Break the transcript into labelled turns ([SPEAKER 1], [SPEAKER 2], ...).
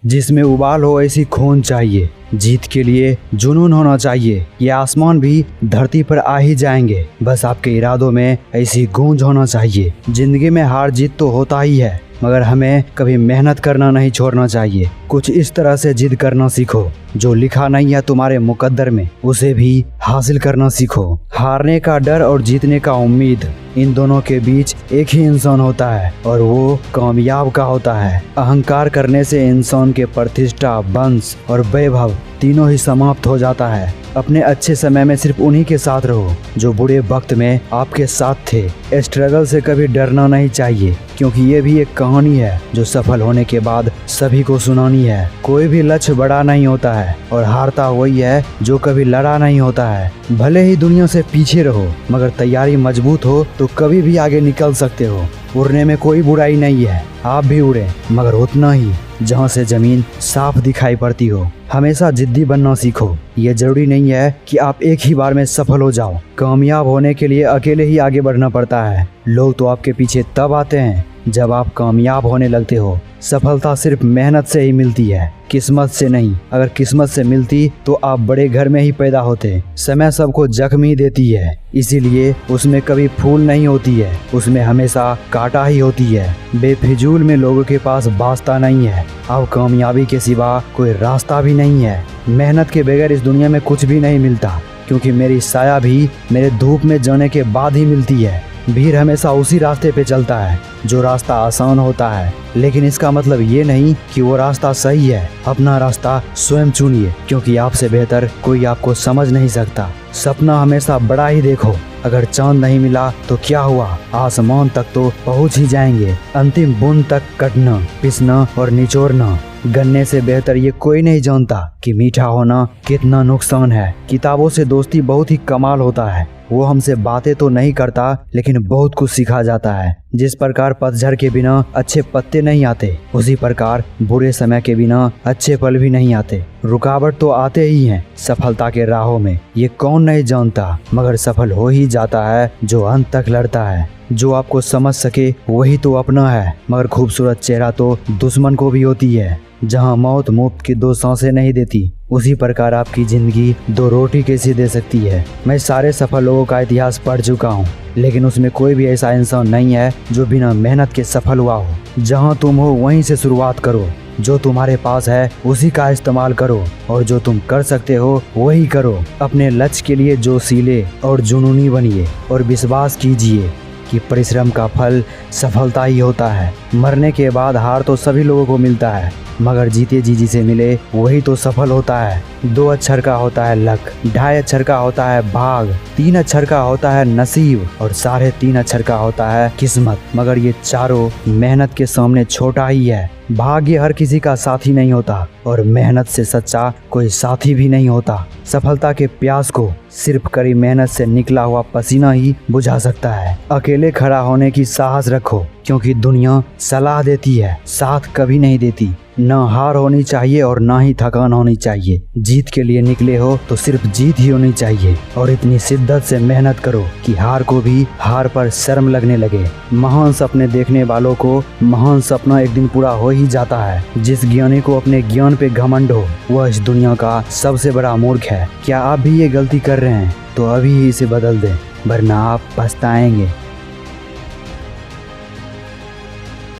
[SPEAKER 1] जिसमें उबाल हो ऐसी खून चाहिए। जीत के लिए जुनून होना चाहिए। ये आसमान भी धरती पर आ ही जाएंगे, बस आपके इरादों में ऐसी गूंज होना चाहिए। जिंदगी में हार जीत तो होता ही है, मगर हमें कभी मेहनत करना नहीं छोड़ना चाहिए। कुछ इस तरह से जिद करना सीखो, जो लिखा नहीं है तुम्हारे मुकद्दर में उसे भी हासिल करना सीखो। हारने का डर और जीतने का उम्मीद, इन दोनों के बीच एक ही इंसान होता है और वो कामयाब का होता है। अहंकार करने से इंसान के प्रतिष्ठा, वंश और वैभव तीनों ही समाप्त हो जाता है। अपने अच्छे समय में सिर्फ उन्हीं के साथ रहो जो बुरे वक्त में आपके साथ थे। स्ट्रगल से कभी डरना नहीं चाहिए, क्योंकि ये भी एक कहानी है जो सफल होने के बाद सभी को सुनानी है। कोई भी लक्ष्य बड़ा नहीं होता है और हारता वही है जो कभी लड़ा नहीं होता है। भले ही दुनिया से पीछे रहो, मगर तैयारी मजबूत हो तो कभी भी आगे निकल सकते हो। उड़ने में कोई बुराई नहीं है, आप भी उड़े, मगर उतना ही जहाँ से जमीन साफ दिखाई पड़ती हो। हमेशा जिद्दी बनना सीखो। ये जरूरी नहीं है कि आप एक ही बार में सफल हो जाओ। कामयाब होने के लिए अकेले ही आगे बढ़ना पड़ता है। लोग तो आपके पीछे तब आते हैं जब आप कामयाब होने लगते हो। सफलता सिर्फ मेहनत से ही मिलती है, किस्मत से नहीं। अगर किस्मत से मिलती तो आप बड़े घर में ही पैदा होते। समय सबको जख्म ही देती है, इसीलिए उसमें कभी फूल नहीं होती है, उसमें हमेशा कांटा ही होती है। बेफिजूल में लोगों के पास वास्ता नहीं है। अब कामयाबी के सिवा कोई रास्ता भी नहीं है। मेहनत के बगैर इस दुनिया में कुछ भी नहीं मिलता, क्योंकि मेरी साया भी मेरे धूप में जाने के बाद ही मिलती है। भीड़ हमेशा उसी रास्ते पे चलता है जो रास्ता आसान होता है, लेकिन इसका मतलब ये नहीं कि वो रास्ता सही है। अपना रास्ता स्वयं चुनिए, क्योंकि आपसे बेहतर कोई आपको समझ नहीं सकता। सपना हमेशा बड़ा ही देखो। अगर चांद नहीं मिला तो क्या हुआ, आसमान तक तो पहुंच ही जाएंगे। अंतिम बूंद तक कटना, पिसना और निचोड़ना, गन्ने से बेहतर ये कोई नहीं जानता कि मीठा होना कितना नुकसान है। किताबों से दोस्ती बहुत ही कमाल होता है। वो हमसे बातें तो नहीं करता, लेकिन बहुत कुछ सिखा जाता है। जिस प्रकार पतझड़ के बिना अच्छे पत्ते नहीं आते, उसी प्रकार बुरे समय के बिना अच्छे पल भी नहीं आते। रुकावट तो आते ही हैं सफलता के राहों में, ये कौन नहीं जानता, मगर सफल हो ही जाता है जो अंत तक लड़ता है। जो आपको समझ सके वही तो अपना है, मगर खूबसूरत चेहरा तो दुश्मन को भी होती है। जहाँ मौत मुफ्त की 2 सांसें नहीं देती, उसी प्रकार आपकी जिंदगी 2 रोटी कैसे दे सकती है। मैं सारे सफल लोगों का इतिहास पढ़ चुका हूँ, लेकिन उसमें कोई भी ऐसा इंसान नहीं है जो बिना मेहनत के सफल हुआ हो। जहाँ तुम हो वहीं से शुरुआत करो। जो तुम्हारे पास है उसी का इस्तेमाल करो, और जो तुम कर सकते हो वही करो। अपने लक्ष्य के लिए जोशीले और जुनूनी बनिए, और विश्वास कीजिए कि परिश्रम का फल सफलता ही होता है। मरने के बाद हार तो सभी लोगों को मिलता है, मगर जीते जी जिसे मिले वही तो सफल होता है। 2 अक्षर का होता है लक, 2.5 अक्षर का होता है भाग, 3 अक्षर का होता है नसीब, और 3.5 अक्षर का होता है किस्मत। मगर ये चारों मेहनत के सामने छोटा ही है। भाग्य हर किसी का साथी नहीं होता, और मेहनत से सच्चा कोई साथी भी नहीं होता। सफलता के प्यास को सिर्फ कड़ी मेहनत से निकला हुआ पसीना ही बुझा सकता है। अकेले खड़ा होने की साहस रखो, क्योंकि दुनिया सलाह देती है, साथ कभी नहीं देती। न हार होनी चाहिए और ना ही थकान होनी चाहिए। जीत के लिए निकले हो तो सिर्फ जीत ही होनी चाहिए, और इतनी शिद्दत से मेहनत करो कि हार को भी हार पर शर्म लगने लगे। महान सपने देखने वालों को महान सपना एक दिन पूरा हो ही जाता है। जिस ज्ञानी को अपने ज्ञान पे घमंड हो, वह इस दुनिया का सबसे बड़ा मूर्ख है। क्या आप भी ये गलती कर रहे हैं तो अभी ही इसे बदल दें, वरना आप पछताएंगे।